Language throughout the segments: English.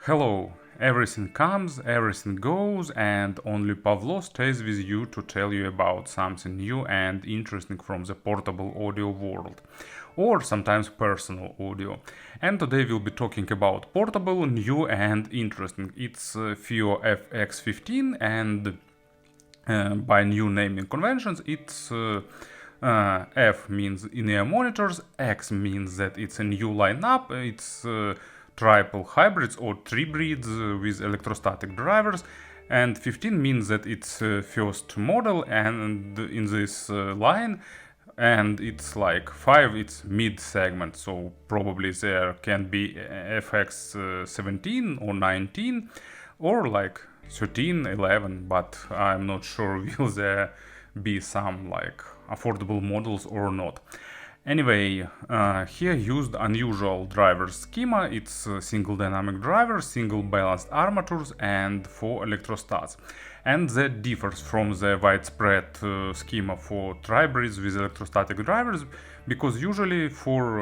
Hello, everything comes, everything goes, and only Pavlo stays with you to tell you about something new and interesting from the portable audio world, or sometimes personal audio. And today we'll be talking about portable, new, and interesting. It's FiiO FX15, and by new naming conventions, it's F means in-ear monitors, X means that it's a new lineup, it's triple hybrids or tribrids with electrostatic drivers, and 15 means that it's first model and in this line, and it's like 5, it's mid segment, so probably there can be FX17 or 19 or like 13, 11, but I'm not sure will there be some like affordable models or not. Anyway, here used unusual driver schema. It's single dynamic driver, single balanced armatures, and 4 electrostats. And that differs from the widespread schema for tribrids with electrostatic drivers, because usually for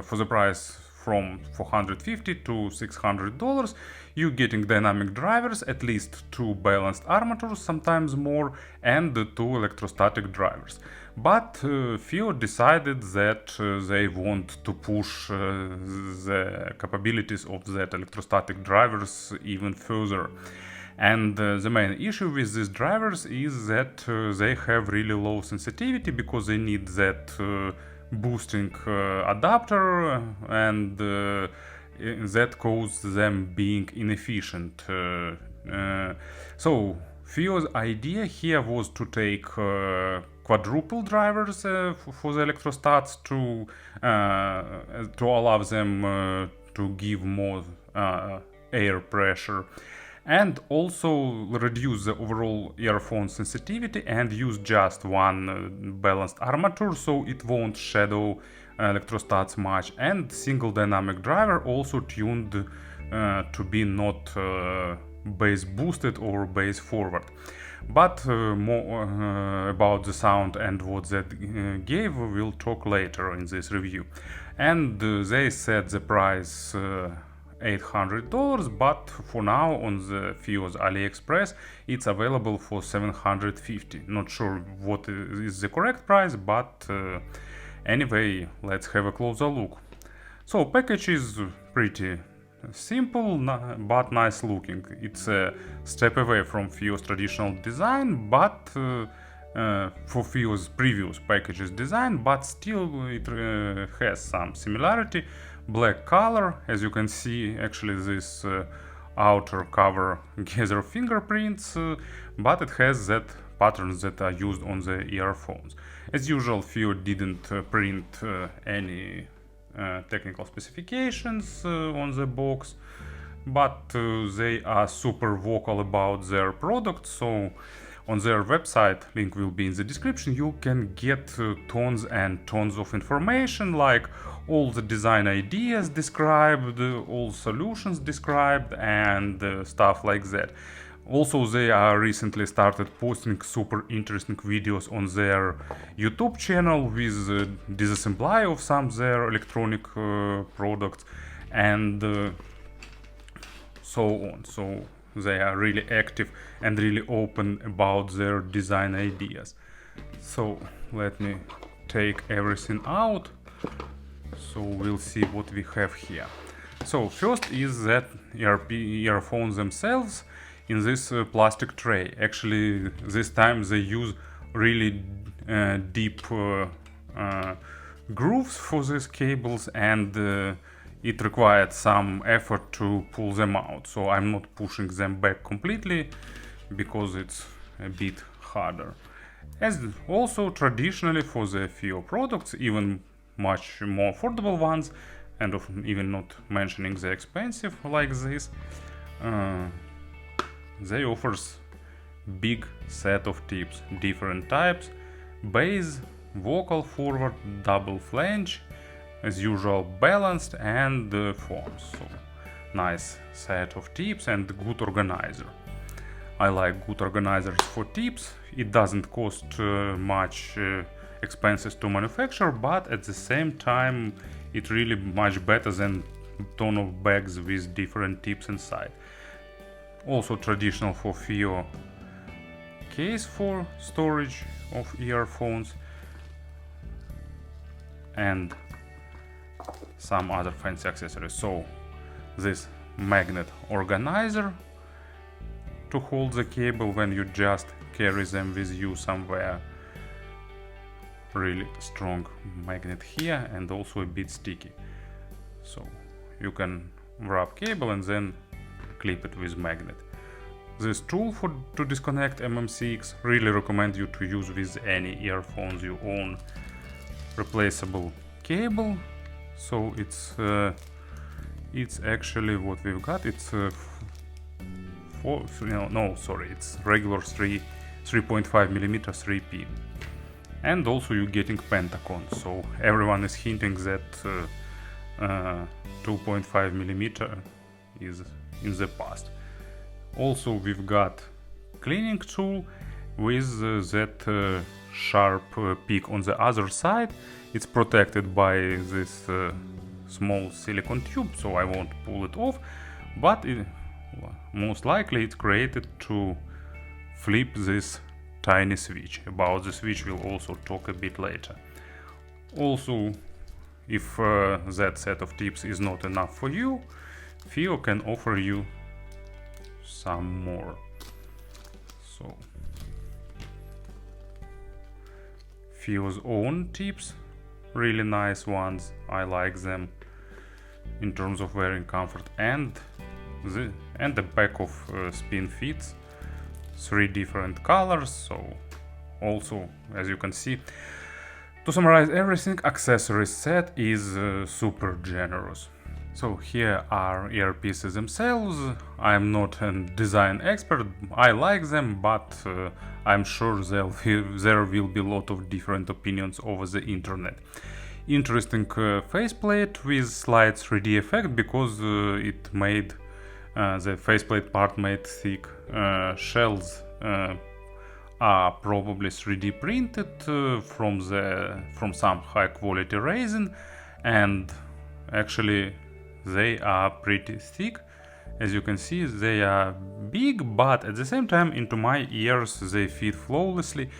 for the price from $450 to $600, you're getting dynamic drivers, at least 2 balanced armatures, sometimes more, and 2 electrostatic drivers. But FiiO decided that they want to push the capabilities of that electrostatic drivers even further. And the main issue with these drivers is that they have really low sensitivity because they need that boosting adapter, and that causes them being inefficient. So FiiO's idea here was to take quadruple drivers for the electrostats to allow them to give more air pressure, and also reduce the overall earphone sensitivity and use just one balanced armature so it won't shadow electrostats much, and single dynamic driver also tuned to be not bass boosted or bass forward. But more about the sound and what that gave we'll talk later in this review. And they set the price $800, but for now on the FiiO's AliExpress it's available for $750. Not sure what is the correct price, but anyway, let's have a closer look. So package is pretty simple but nice looking. It's a step away from FiiO's traditional design, but for FiiO's previous packages design, but still it has some similarity. Black color, as you can see, actually this outer cover gather fingerprints, but it has that patterns that are used on the earphones. As usual, FiiO didn't print any technical specifications on the box, but they are super vocal about their product, so on their website, link will be in the description, you can get tons and tons of information, like all the design ideas described, all solutions described, and stuff like that. Also, they are recently started posting super interesting videos on their YouTube channel with disassembly of some of their electronic products and so on. So they are really active and really open about their design ideas. So let me take everything out, so we'll see what we have here. So first is that earphones themselves in this plastic tray. Actually, this time they use really deep grooves for these cables, and it required some effort to pull them out, so I'm not pushing them back completely because it's a bit harder. As also traditionally for the FiiO products, even much more affordable ones, and even not mentioning the expensive like this, they offers big set of tips, different types: bass, vocal forward, double flange, as usual balanced, and forms. So nice set of tips and good organizer. I like good organizers for tips. It doesn't cost much expenses to manufacture, but at the same time it really much better than ton of bags with different tips inside. Also traditional for FiiO case for storage of earphones, and some other fancy accessories. So this magnet organizer to hold the cable when you just carry them with you somewhere. Really strong magnet here, and also a bit sticky. So you can wrap cable and then clip it with magnet. This tool to disconnect MMCX, really recommend you to use with any earphones you own. Replaceable cable, so it's actually what we've got. It's it's regular 3.5mm 3P, and also you're getting Pentagon. So everyone is hinting that 2.5mm is in the past. Also we've got cleaning tool with that sharp peak on the other side. It's protected by this small silicone tube, so I won't pull it off, but most likely it's created to flip this tiny switch. About the switch we'll also talk a bit later. Also, if that set of tips is not enough for you, FiiO can offer you some more. So FiiO's own tips, really nice ones, I like them in terms of wearing comfort, and the pack of spin fits, 3 different colors. So also, as you can see, to summarize everything, accessory set is super generous. So here are earpieces themselves. I'm not a design expert, I like them, but I'm sure there will be a lot of different opinions over the internet. Interesting faceplate with slight 3D effect, because it made the faceplate part made thick. Shells are probably 3D printed from some high quality resin, and actually they are pretty thick. As you can see, they are big, but at the same time into my ears they fit flawlessly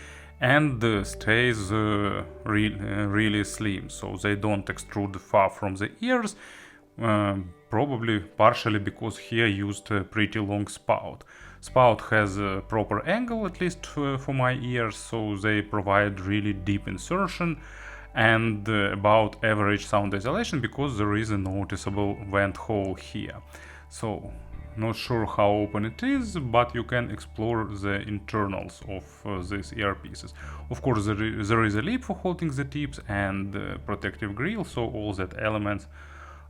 and stays really slim, so they don't extrude far from the ears, probably partially because here used a pretty long spout. Spout has a proper angle, at least for my ears, so they provide really deep insertion and about average sound isolation, because there is a noticeable vent hole here. So not sure how open it is, but you can explore the internals of these earpieces. Of course there is a lip for holding the tips and protective grill, so all that elements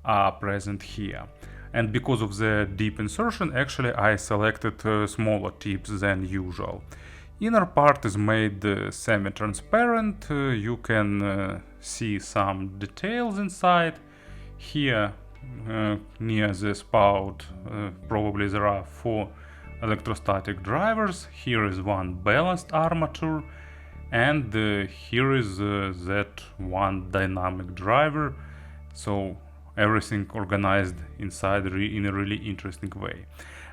are present here. And because of the deep insertion, actually I selected smaller tips than usual. Inner part is made semi-transparent, you can see some details inside. Here near the spout probably there are 4 electrostatic drivers, here is one balanced armature, and here is that one dynamic driver, so everything organized inside in a really interesting way.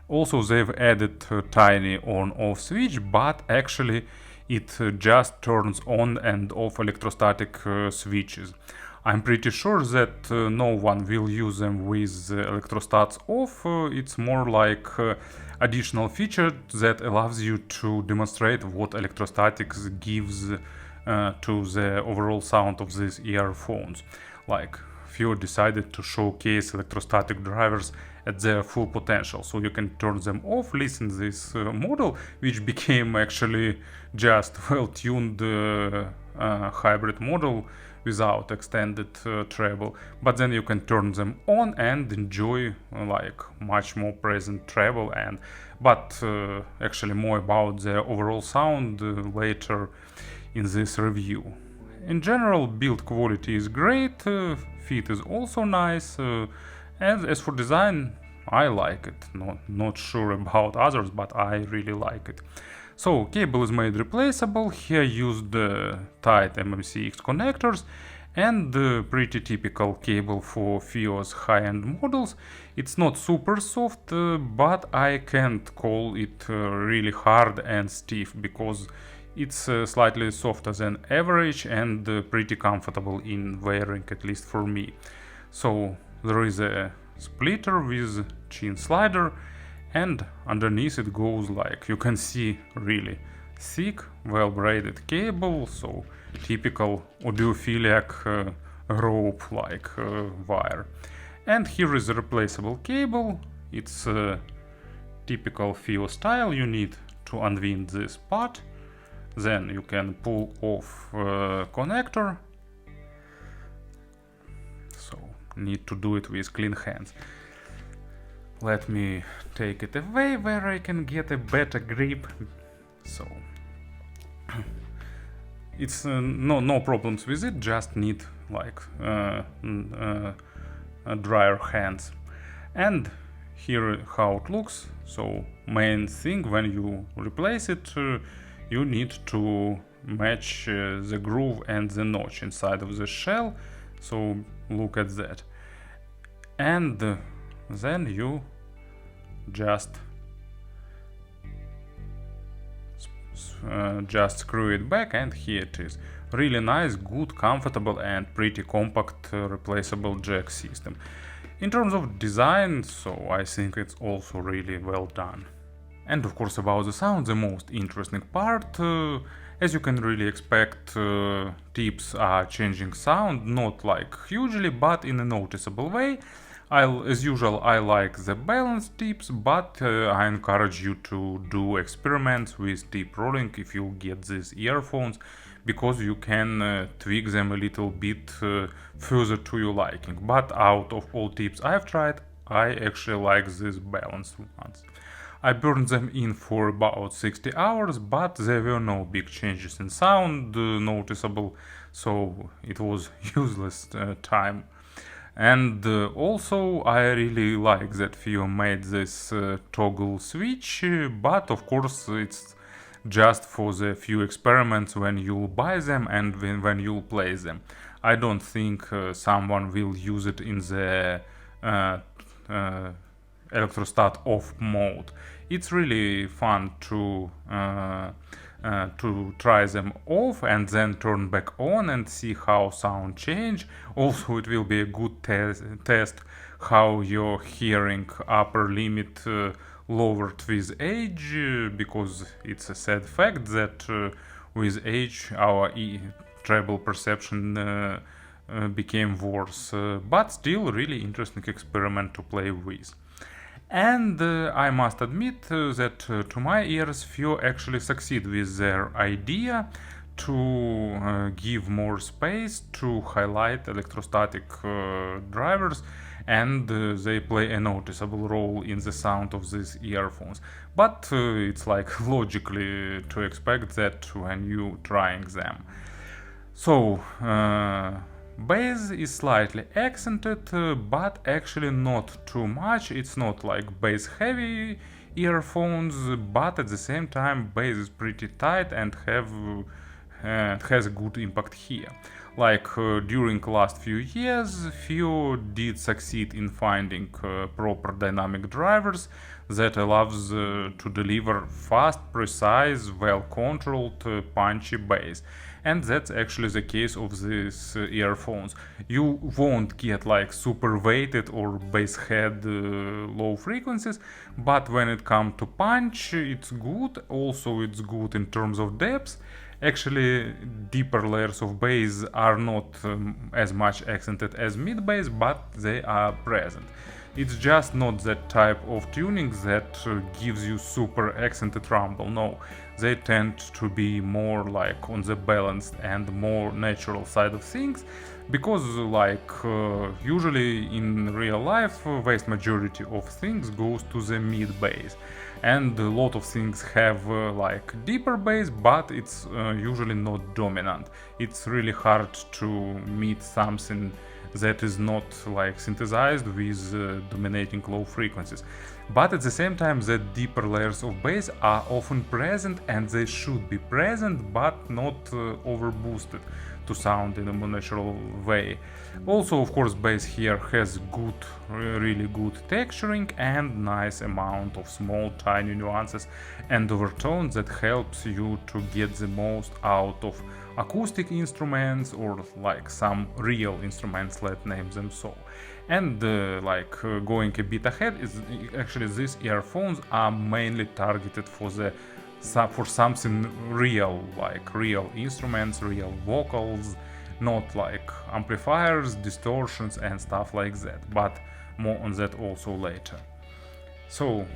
Also they've added a tiny on-off switch, but actually it just turns on and off electrostatic switches. I'm pretty sure that no one will use them with electrostats off. It's more like additional feature that allows you to demonstrate what electrostatics gives to the overall sound of these earphones. Like FiiO decided to showcase electrostatic drivers at their full potential, so you can turn them off, listen to this model, which became actually just well-tuned hybrid model without extended treble, but then you can turn them on and enjoy like much more present treble, but actually more about the overall sound later in this review. In general, build quality is great, fit is also nice, and as for design, I like it. Not sure about others, but I really like it. So, cable is made replaceable, here used tight MMCX connectors, and pretty typical cable for FiiO's high-end models. It's not super soft, but I can't call it really hard and stiff because it's slightly softer than average and pretty comfortable in wearing, at least for me. So there is a splitter with chin slider, and underneath it goes, like you can see, really thick, well braided cable, so typical audiophiliac rope like wire. And here is a replaceable cable. It's typical FiiO style. You need to unwind this part, then you can pull off connector, so need to do it with clean hands. Let me take it away where I can get a better grip. So it's no problems with it, just need like drier hands. And here how it looks. So main thing, when you replace it, you need to match the groove and the notch inside of the shell, so look at that. And then you just screw it back, and here it is. Really nice, good, comfortable and pretty compact replaceable jack system. In terms of design, so I think it's also really well done. And of course, about the sound, the most interesting part, as you can really expect, tips are changing sound, not like hugely, but in a noticeable way. As usual, I like the balanced tips, but I encourage you to do experiments with tip rolling if you get these earphones, because you can tweak them a little bit further to your liking. But out of all tips I've tried, I actually like these balanced ones. I burned them in for about 60 hours, but there were no big changes in sound noticeable, so it was useless time. And also I really like that FiiO made this toggle switch, but of course it's just for the few experiments when you'll buy them and when you'll play them. I don't think someone will use it in the electrostat off mode. It's really fun to try them off and then turn back on and see how sound change. Also, it will be a good test how your hearing upper limit lowered with age, because it's a sad fact that with age our treble perception became worse, but still really interesting experiment to play with. And I must admit that to my ears FiiO actually succeed with their idea to give more space to highlight electrostatic drivers, and they play a noticeable role in the sound of these earphones. But it's like logically to expect that when you trying them. So bass is slightly accented, but actually not too much. It's not like bass heavy earphones, but at the same time bass is pretty tight and has a good impact here. Like during last few years, FiiO did succeed in finding proper dynamic drivers that allows to deliver fast, precise, well-controlled, punchy bass. And that's actually the case of these earphones. You won't get like super weighted or bass head low frequencies, but when it comes to punch, it's good. Also, it's good in terms of depth. Actually, deeper layers of bass are not as much accented as mid bass, but they are present. It's just not that type of tuning that gives you super accented rumble. No, they tend to be more like on the balanced and more natural side of things, because like usually in real life vast majority of things goes to the mid bass, and a lot of things have like deeper bass, but it's usually not dominant. It's really hard to meet something that is not like synthesized with dominating low frequencies. But at the same time, the deeper layers of bass are often present, and they should be present but not overboosted. to sound in a more natural way. Also, of course, bass here has good, really good texturing and nice amount of small tiny nuances and overtones that helps you to get the most out of acoustic instruments, or like some real instruments, let's name them so. And going a bit ahead, is actually these earphones are mainly targeted for something real, like real instruments, real vocals, not like amplifiers, distortions and stuff like that, but more on that also later. So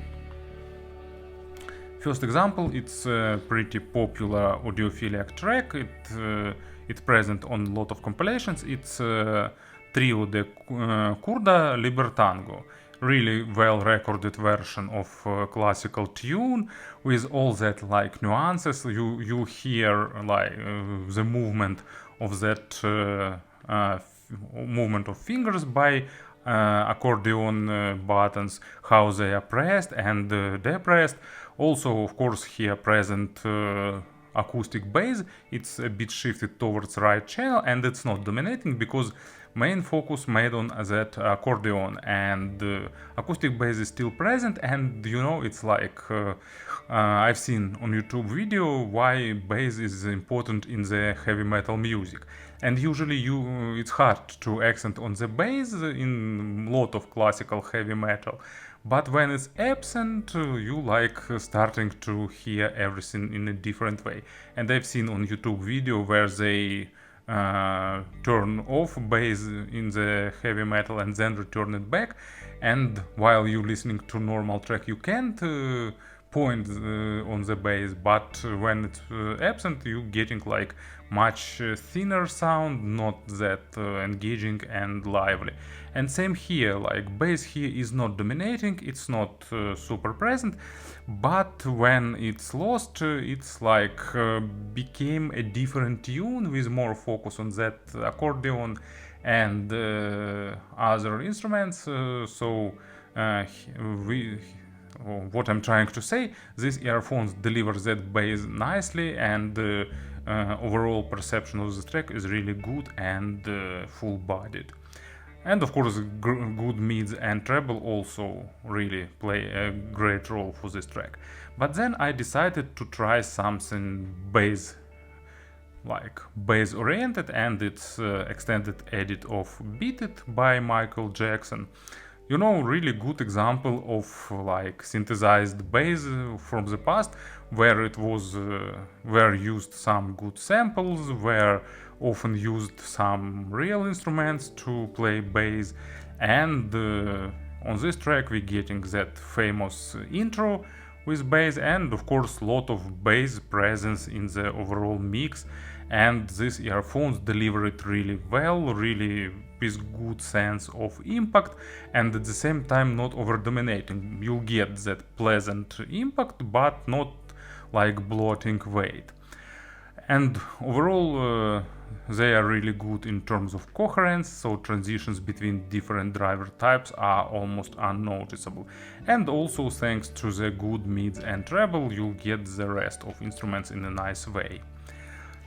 first example, it's a pretty popular audiophilic track. It's present on a lot of compilations. It's trio de Curda Libertango. Really well recorded version of classical tune with all that like nuances. You hear like the movement of that movement of fingers by accordion buttons, how they are pressed and depressed. Also, of course, here present acoustic bass. It's a bit shifted towards right channel and it's not dominating because main focus made on that accordion, and acoustic bass is still present. And you know, it's like I've seen on YouTube video why bass is important in the heavy metal music, and usually it's hard to accent on the bass in a lot of classical heavy metal, but when it's absent you like starting to hear everything in a different way. And I've seen on YouTube video where they turn off bass in the heavy metal and then return it back, and while you listening to normal track you can't point on the bass, but when it's absent you getting like much thinner sound, not that engaging and lively. And same here, like bass here is not dominating, it's not super present, but when it's lost it's like became a different tune with more focus on that accordion and other instruments. What I'm trying to say, these earphones deliver that bass nicely, and overall perception of the track is really good and full-bodied. And of course, good mids and treble also really play a great role for this track. But then I decided to try something bass oriented, and it's extended edit of Beat It by Michael Jackson. You know, really good example of like synthesized bass from the past, where it was where used some good samples, where often used some real instruments to play bass. And on this track we're getting that famous intro with bass, and of course lot of bass presence in the overall mix. And these earphones deliver it really well, really with good sense of impact, and at the same time not over dominating. You get that pleasant impact but not like bloating weight. And overall they are really good in terms of coherence, so transitions between different driver types are almost unnoticeable. And also thanks to the good mids and treble you'll get the rest of instruments in a nice way.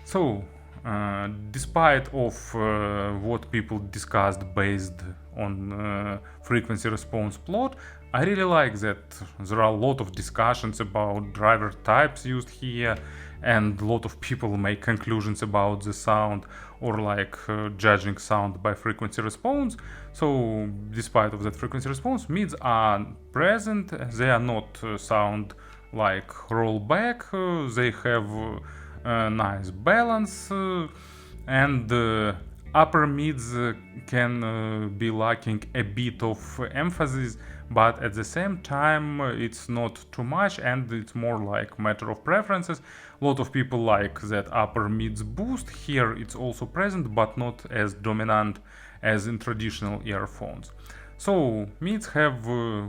So despite of what people discussed based on frequency response plot, I really like that there are a lot of discussions about driver types used here, and a lot of people make conclusions about the sound, or like judging sound by frequency response. So despite of that frequency response, mids are present, they are not sound like rollback, they have nice balance, and upper mids can be lacking a bit of emphasis, but at the same time it's not too much, and it's more like matter of preferences. A lot of people like that upper mids boost. Here it's also present but not as dominant as in traditional earphones. So mids have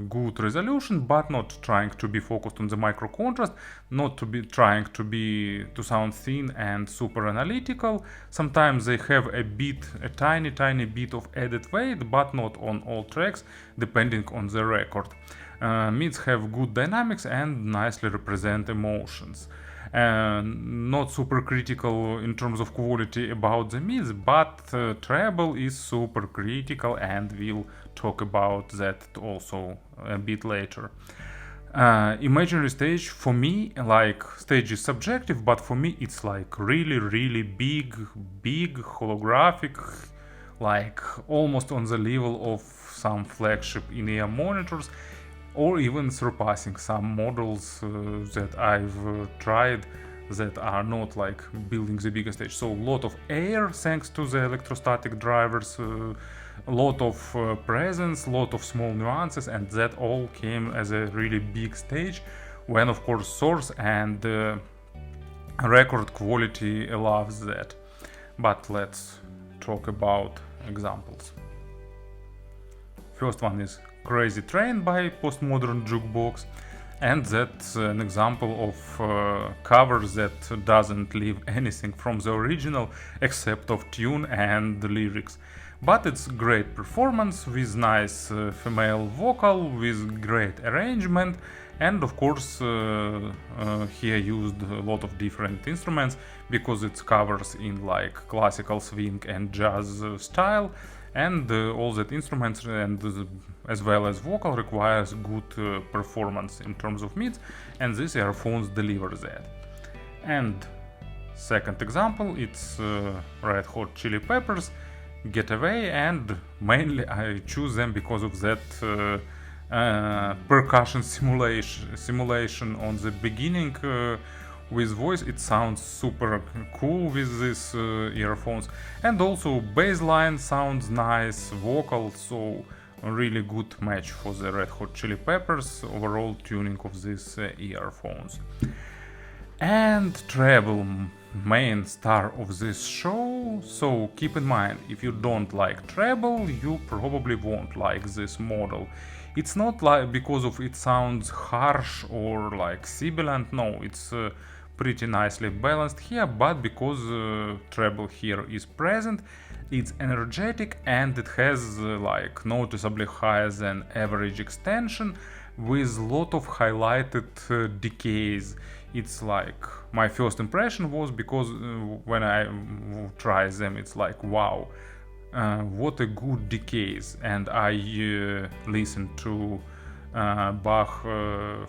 good resolution, but not trying to be focused on the micro contrast, not to be trying to sound thin and super analytical. Sometimes they have a tiny bit of added weight, but not on all tracks, depending on the record. Mids have good dynamics and nicely represent emotions. Not super critical in terms of quality about the mids, but treble is super critical, and we'll talk about that also a bit later. Imaginary stage, for me, like, stage is subjective, but for me it's like really big holographic, like almost on the level of some flagship in-ear monitors, or even surpassing some models that I've tried that are not like building the biggest stage. So a lot of air thanks to the electrostatic drivers, a lot of presence, a lot of small nuances, and that all came as a really big stage, when of course source and record quality allows that. But let's talk about examples. First one is Crazy Train by Postmodern Jukebox, and that's an example of cover that doesn't leave anything from the original except of tune and the lyrics. But it's great performance with nice female vocal, with great arrangement, and of course here used a lot of different instruments because it covers in like classical swing and jazz style, and all that instruments and as well as vocal requires good performance in terms of mids, and these earphones deliver that. And second example, it's Red Hot Chili Peppers, Getaway, and mainly I choose them because of that percussion simulation on the beginning with voice. It sounds super cool with these earphones, and also bass line sounds nice, vocal, so a really good match for the Red Hot Chili Peppers overall tuning of these earphones. And treble, main star of this show, so keep in mind, if you don't like treble, you probably won't like this model. It's not like because of it sounds harsh or like sibilant, no, it's pretty nicely balanced here, but because treble here is present, it's energetic, and it has like noticeably higher than average extension with a lot of highlighted decays. It's like, my first impression was, because when I try them, it's like, wow, what a good decays. And I listened to Bach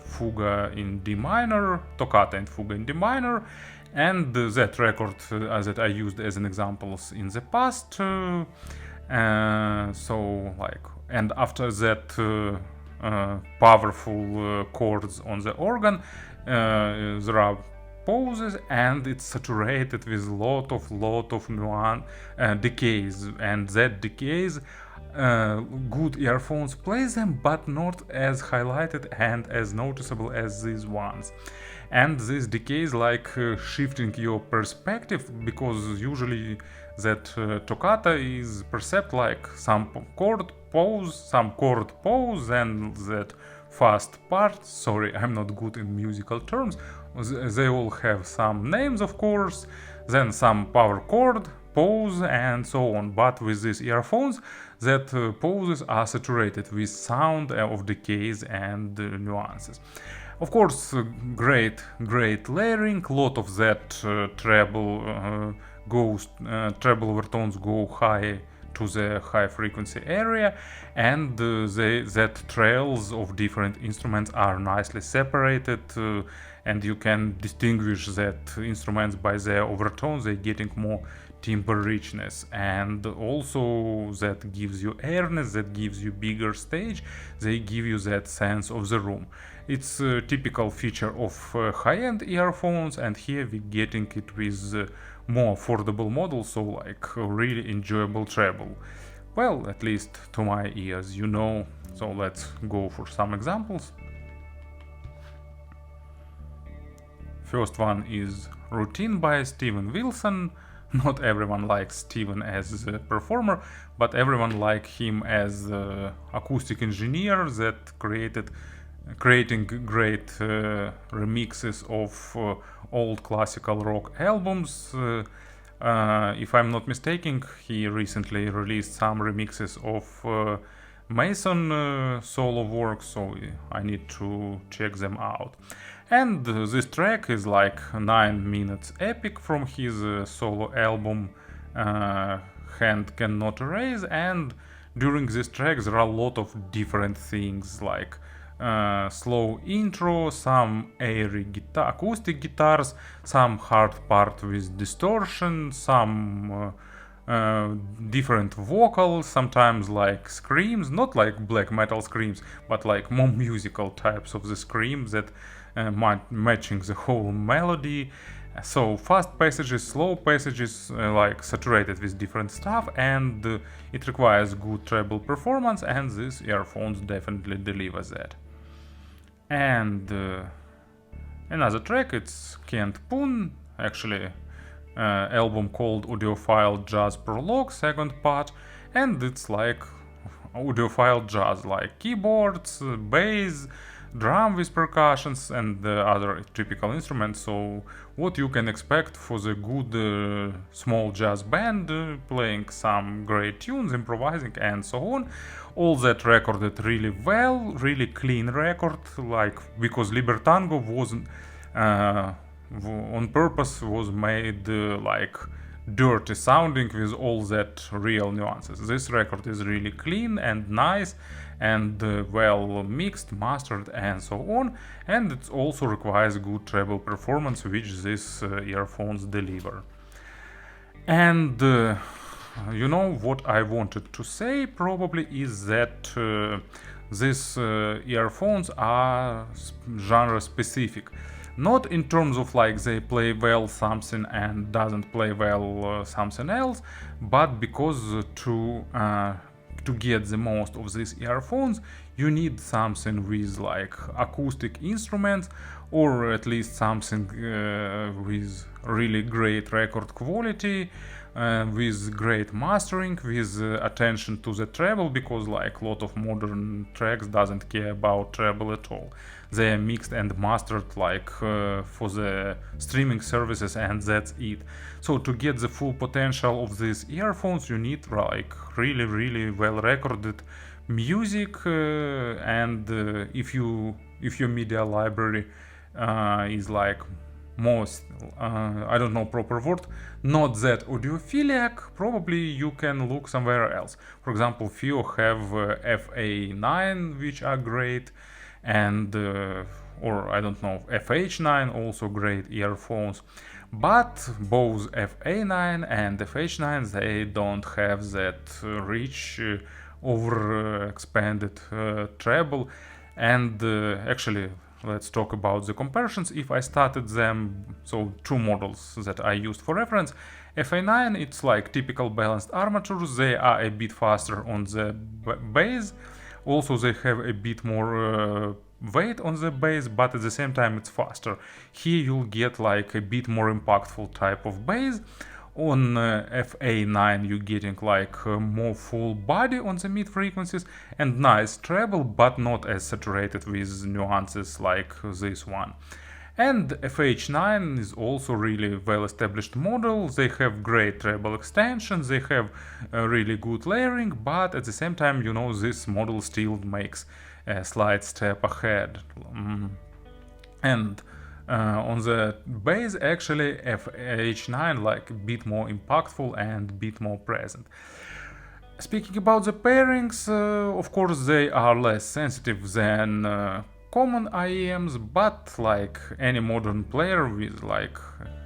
Fuga in D minor, Toccata and Fuga in D minor, and that record that I used as an examples in the past. So like, and after that powerful chords on the organ, there are pauses, and it's saturated with lot of nuance decays, and that decays good earphones play them, but not as highlighted and as noticeable as these ones. And this decays like shifting your perspective, because usually that toccata is perceived like some chord pause, and that fast part. Sorry, I'm not good in musical terms. They all have some names, of course, then some power chord, pause, and so on. But with these earphones, that pauses are saturated with sound of decays and nuances. Of course, great layering. Lot of that treble overtones go high to the high frequency area, and that trails of different instruments are nicely separated, and you can distinguish that instruments by their overtones. They're getting more timbre richness, and also that gives you airness, that gives you bigger stage, they give you that sense of the room. It's a typical feature of high-end earphones, and here we're getting it with more affordable models, so like really enjoyable treble. Well, at least to my ears, you know. So let's go for some examples. First one is Routine by Steven Wilson. Not everyone likes Steven as a performer, but everyone likes him as an acoustic engineer that creating great remixes of old classical rock albums. If I'm not mistaken, he recently released some remixes of Mason solo work, so I need to check them out. And this track is like 9 minutes epic from his solo album Hand Cannot Erase, and during this track there are a lot of different things like slow intro, some airy acoustic guitars, some hard part with distortion, some different vocals, sometimes like screams, not like black metal screams, but like more musical types of the screams that matching the whole melody. So fast passages, slow passages, like saturated with different stuff, and it requires good treble performance, and these earphones definitely deliver that. And another track, it's Poon, actually album called Audiophile Jazz Prologue, second part, and it's like audiophile jazz, like keyboards, bass, drum with percussions, and other typical instruments. So what you can expect for the good small jazz band playing some great tunes, improvising, and so on. All that recorded really well, really clean record, like because Libertango was on purpose was made like dirty sounding with all that real nuances. This record is really clean and nice and well mixed, mastered, and so on, and it also requires good treble performance, which these earphones deliver. And you know what I wanted to say probably is that these earphones are genre specific. Not in terms of like they play well something and doesn't play well something else, but because to get the most of these earphones you need something with like acoustic instruments, or at least something with really great record quality, with great mastering, with attention to the treble, because like a lot of modern tracks doesn't care about treble at all. They are mixed and mastered like for the streaming services, and that's it. So to get the full potential of these earphones you need like really well recorded music, and if your media library is like most I don't know proper word, not that audiophilic, probably you can look somewhere else. For example, FiiO have FA9 which are great, and or I don't know, FH9 also great earphones, but both FA9 and FH9 they don't have that rich over expanded treble. And actually let's talk about the comparisons. If I started them, so two models that I used for reference, FA9 it's like typical balanced armatures, they are a bit faster on the bass, also they have a bit more weight on the bass, but at the same time it's faster. Here you'll get like a bit more impactful type of bass. On FA9 you're getting like more full body on the mid frequencies and nice treble, but not as saturated with nuances like this one. And FH9 is also really well established model. They have great treble extensions, they have really good layering, but at the same time, you know, this model still makes a slight step ahead. And on the bass, actually, FH9 like a bit more impactful and a bit more present. Speaking about the pairings, of course, they are less sensitive than common IEMs, but like any modern player with like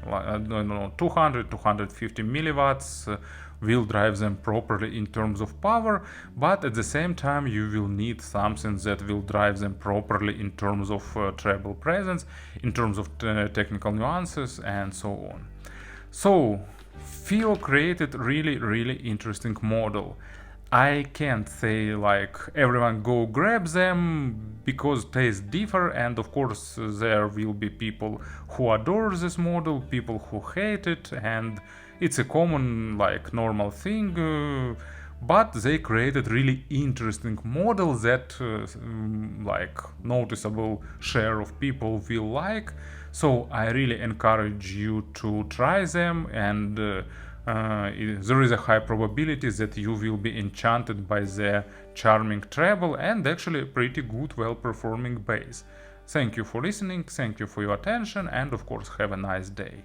I don't know 250 milliwatts will drive them properly in terms of power, but at the same time you will need something that will drive them properly in terms of treble presence, in terms of technical nuances, and so on. So FiiO created really interesting model. I can't say like everyone go grab them because tastes differ, and of course there will be people who adore this model, people who hate it, and it's a common like normal thing, but they created really interesting model that like noticeable share of people will like. So I really encourage you to try them, and there is a high probability that you will be enchanted by their charming treble and actually pretty good well performing bass. Thank you for listening, thank you for your attention, and of course have a nice day.